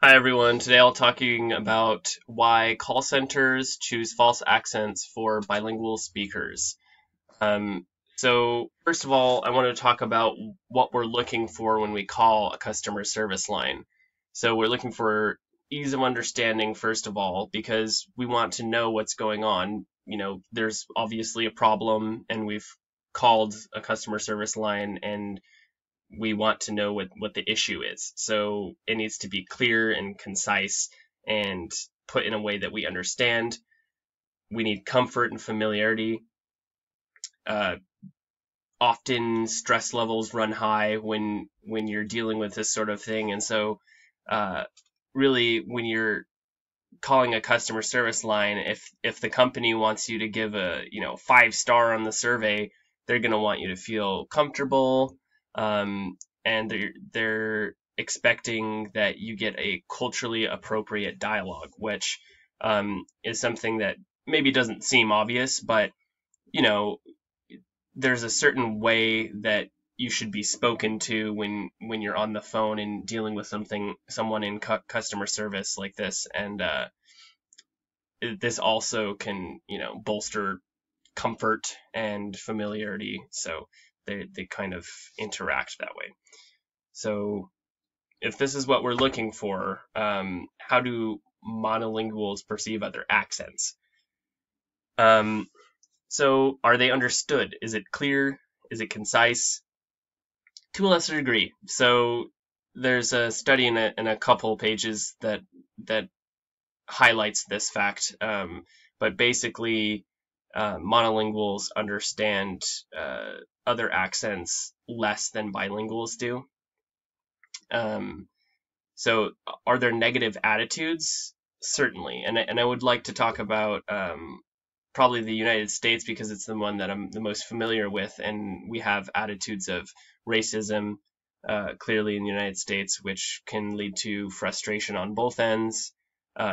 Hi everyone. Today I'll talking about why call centers choose false accents for bilingual speakers. So first of all, I want to talk about what we're looking for when we call a customer service line. So we're looking for ease of understanding first of all, because we want to know what's going on. There's obviously a problem and we've called a customer service line and we want to know what the issue is. So it needs to be clear and concise and put in a way that we understand. We need comfort and familiarity. Uh, Often stress levels run high when you're dealing with this sort of thing, and so uh, really when you're calling a customer service line, if the company wants you to give a 5 star on the survey, they're going to want you to feel comfortable, and they're expecting that you get a culturally appropriate dialogue, which is something that maybe doesn't seem obvious, but you know there's a certain way that you should be spoken to when you're on the phone and dealing with someone in customer service like this, and this also can bolster comfort and familiarity, so they kind of interact that way. So if this is what we're looking for, how do monolinguals perceive other accents? So are they understood? Is it clear? Is it concise? To a lesser degree. So there's a study in a couple pages that highlights this fact. But basically, monolinguals understand other accents less than bilinguals do. So are there negative attitudes? Certainly. And I would like to talk about probably the United States because it's the one that I'm the most familiar with, and we have attitudes of racism clearly in the United States, which can lead to frustration on both ends,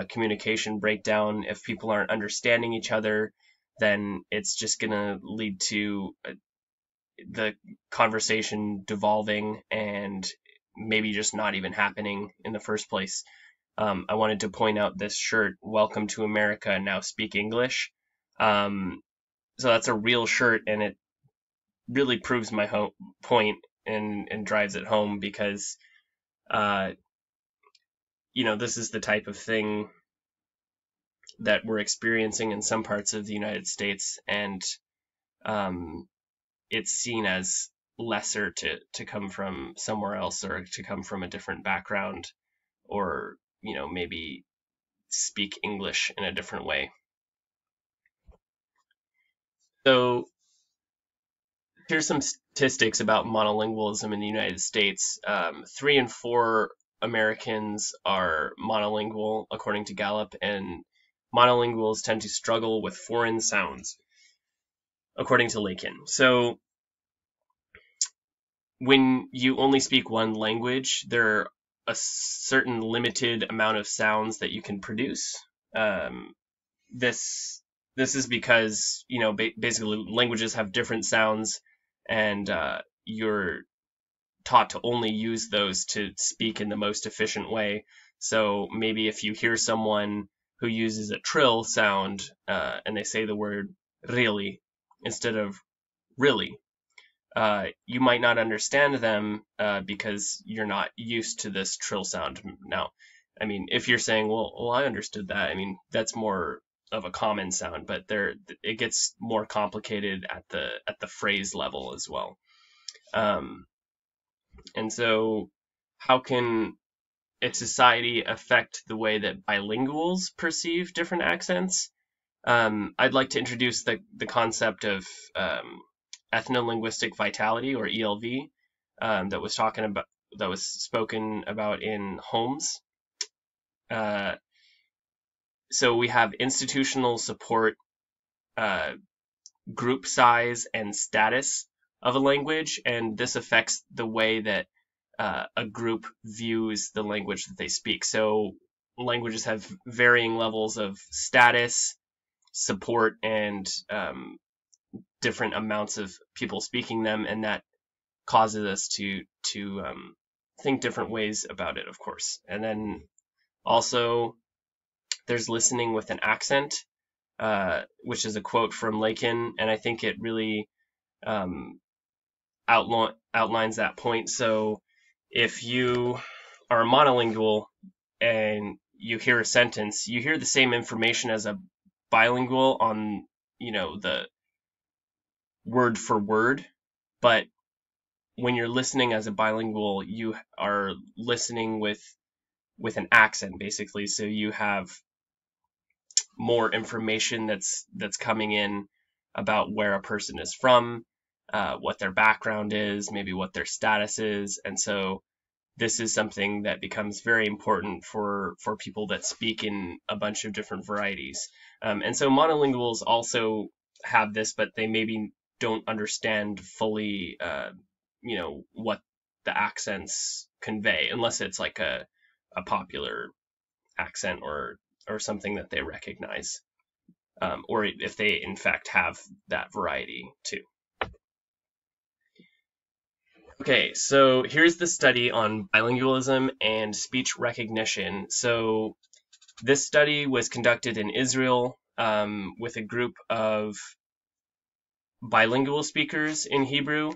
communication breakdown. If people aren't understanding each other, then it's just going to lead to the conversation devolving and maybe just not even happening in the first place. I wanted to point out this shirt, "Welcome to America, now speak English." So that's a real shirt, and it really proves my point and drives it home because, uh, this is the type of thing that we're experiencing in some parts of the United States, and it's seen as lesser to come from somewhere else or to come from a different background or, maybe speak English in a different way. So here's some statistics about monolingualism in the United States. 3 in 4 Americans are monolingual, according to Gallup, and monolinguals tend to struggle with foreign sounds, according to Lakin. So when you only speak one language, there are a certain limited amount of sounds that you can produce. This is because basically languages have different sounds, and you're taught to only use those to speak in the most efficient way. So maybe if you hear someone who uses a trill sound and they say the word really instead of really, you might not understand them because you're not used to this trill sound. Now, I mean, if you're saying, well, I understood that. I mean, that's more of a common sound, but it gets more complicated at the phrase level as well. And so, how can a society affect the way that bilinguals perceive different accents? I'd like to introduce the concept of ethno-linguistic vitality, or ELV, that was spoken about in Holmes. So we have institutional support, group size, and status of a language, and this affects the way that a group views the language that they speak. So languages have varying levels of status, support, and different amounts of people speaking them, and that causes us to think different ways about it, of course. And then Also, there's listening with an accent, which is a quote from Lacan, and I think it really um, outlines that point. So if you are monolingual and you hear a sentence, you hear the same information as a bilingual on, the word for word, but when you're listening as a bilingual, you are listening with an accent basically. So you have more information that's coming in about where a person is from, what their background is, maybe what their status is, and so this is something that becomes very important for people that speak in a bunch of different varieties. And so monolinguals also have this, but they maybe don't understand fully, what the accents convey, unless it's like a popular accent or something that they recognize, or if they in fact have that variety too. Okay, so here's the study on bilingualism and speech recognition. So this study was conducted in Israel with a group of bilingual speakers in Hebrew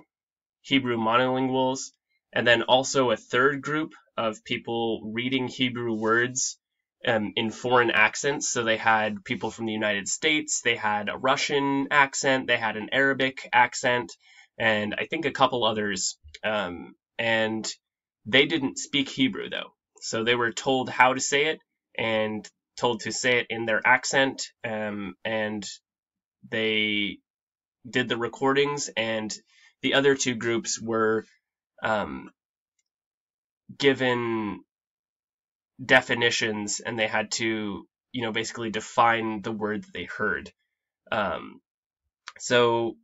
monolinguals, and then also a third group of people reading Hebrew words in foreign accents. So they had people from the United States, they had a Russian accent, they had an Arabic accent, and I think a couple others. And they didn't speak Hebrew though. So they were told how to say it and told to say it in their accent, and they did the recordings, and the other two groups were given definitions, and they had to, basically define the word that they heard. So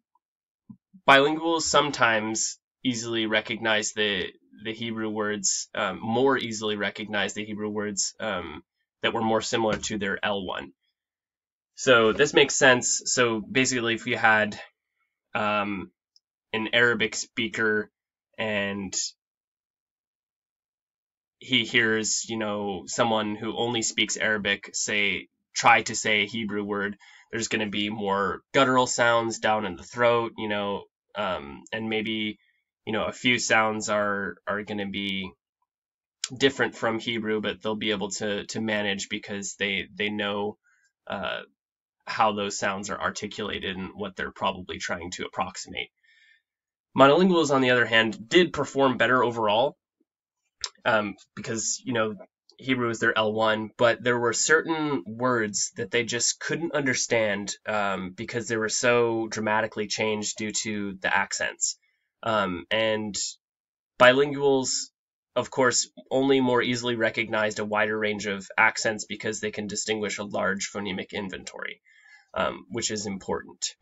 bilinguals sometimes easily recognize the Hebrew words, more easily recognize the Hebrew words that were more similar to their L1. So this makes sense. So basically, if you had an Arabic speaker and he hears, someone who only speaks Arabic try to say a Hebrew word, there's going to be more guttural sounds down in the throat, and maybe, a few sounds are going to be different from Hebrew, but they'll be able to manage because they know how those sounds are articulated and what they're probably trying to approximate. Monolinguals, on the other hand, did perform better overall, because, Hebrew is their L1, but there were certain words that they just couldn't understand because they were so dramatically changed due to the accents. And bilinguals, of course, only more easily recognized a wider range of accents because they can distinguish a large phonemic inventory, which is important.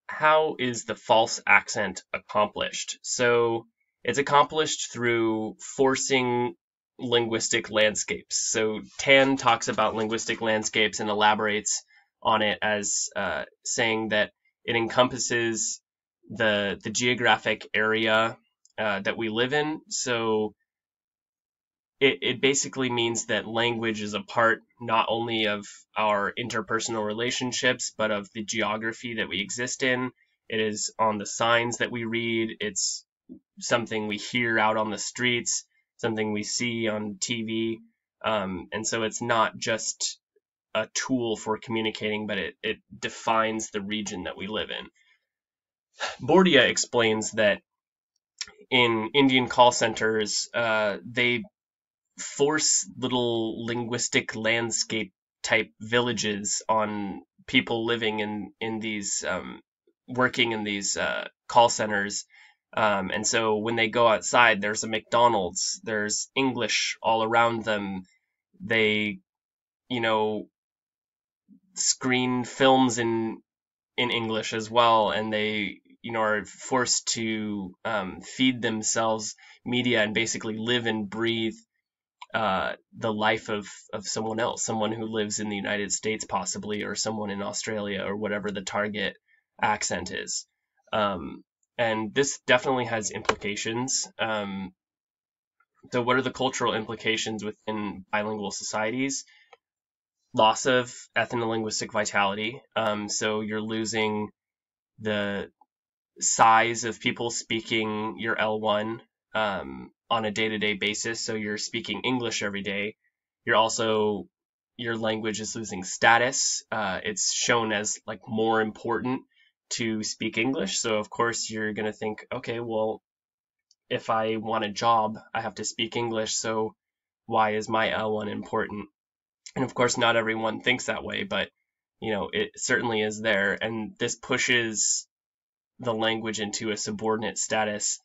How is the false accent accomplished? So it's accomplished through forcing linguistic landscapes. So Tan talks about linguistic landscapes and elaborates on it as saying that it encompasses the geographic area that we live in. So it basically means that language is a part not only of our interpersonal relationships, but of the geography that we exist in. It is on the signs that we read. It's something we hear out on the streets, something we see on TV. And so it's not just a tool for communicating, but it defines the region that we live in. Bourdieu explains that in Indian call centers, they force little linguistic landscape type villages on people living in these working in these call centers, and so when they go outside, there's a McDonald's, there's English all around them. They screen films in English as well, and they are forced to feed themselves media and basically live and breathe the life of someone else, someone who lives in the United States possibly, or someone in Australia, or whatever the target accent is. And this definitely has implications So what are the cultural implications within bilingual societies? Loss of ethno-linguistic vitality. So you're losing the size of people speaking your L1 on a day-to-day basis. So you're speaking English every day. Your language is losing status. It's shown as like more important to speak English. So of course you're going to think, okay, well, if I want a job, I have to speak English. So why is my L1 important? And of course, not everyone thinks that way, but it certainly is there. And this pushes the language into a subordinate status,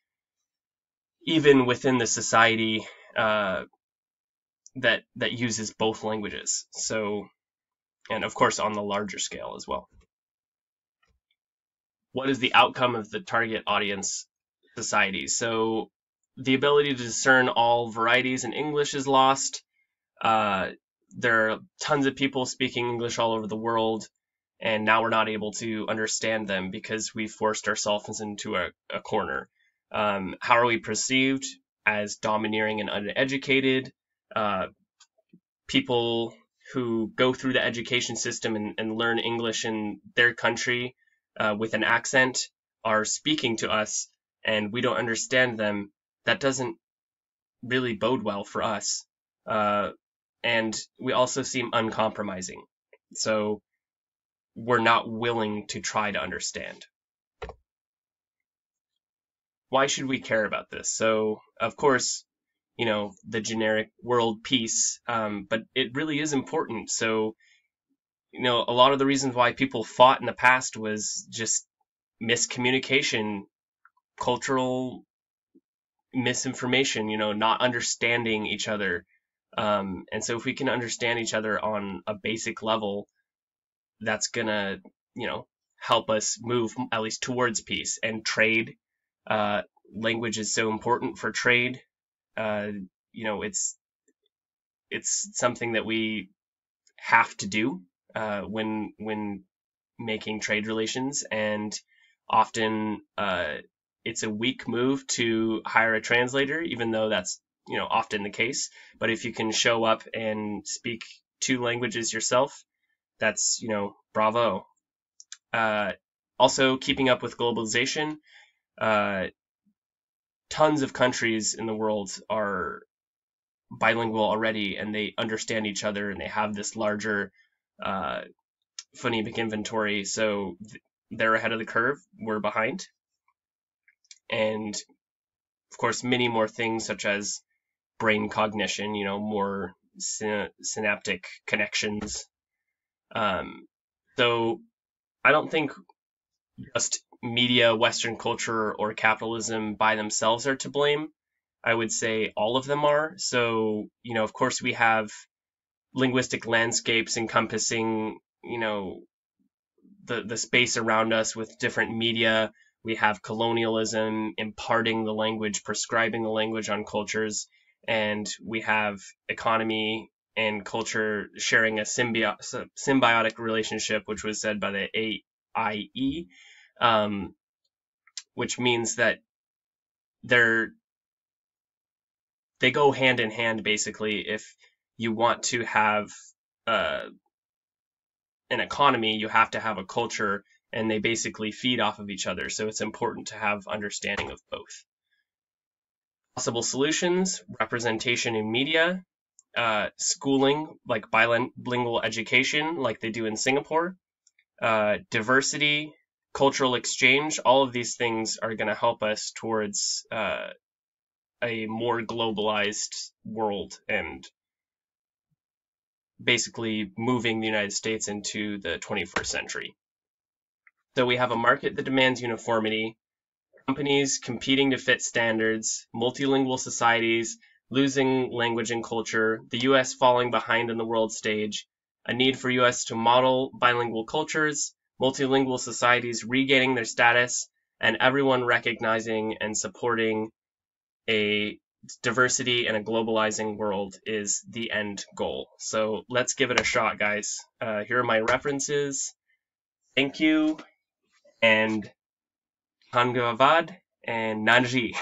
even within the society that uses both languages. So, and of course, on the larger scale as well. What is the outcome of the target audience society? So, the ability to discern all varieties in English is lost. There are tons of people speaking English all over the world, and now we're not able to understand them because we forced ourselves into a corner. How are we perceived? As domineering and uneducated. People who go through the education system and learn English in their country with an accent are speaking to us, and we don't understand them. That doesn't really bode well for us. And we also seem uncompromising. So we're not willing to try to understand. Why should we care about this? So, of course, the generic world peace, but it really is important. So, a lot of the reasons why people fought in the past was just miscommunication, cultural misinformation, not understanding each other. And so if we can understand each other on a basic level, that's gonna, help us move at least towards peace. And trade, language is so important for trade. It's something that we have to do when making trade relations, and often it's a weak move to hire a translator, even though that's often the case. But if you can show up and speak 2 languages yourself, that's bravo. Also, keeping up with globalization. Tons of countries in the world are bilingual already, and they understand each other, and they have this larger phonemic inventory. So they're ahead of the curve. We're behind. And of course, many more things such as brain cognition, more synaptic connections. So I don't think just media, Western culture, or capitalism by themselves are to blame. I would say all of them are. So, of course, we have linguistic landscapes encompassing, the space around us with different media. We have colonialism imparting the language, prescribing the language on cultures, and we have economy and culture sharing a symbiotic relationship, which was said by the AIE, which means that they go hand in hand, basically. If you want to have an economy, you have to have a culture, and they basically feed off of each other. So it's important to have understanding of both. Possible solutions: representation in media, schooling, like bilingual education, like they do in Singapore, diversity, cultural exchange. All of these things are going to help us towards a more globalized world, and basically moving the United States into the 21st century. So we have a market that demands uniformity, companies competing to fit standards, multilingual societies losing language and culture, the US falling behind on the world stage, a need for US to model bilingual cultures, multilingual societies regaining their status, and everyone recognizing and supporting a diversity in a globalizing world is the end goal. So let's give it a shot, guys. Here are my references. Thank you, and Hangavad and Nanji.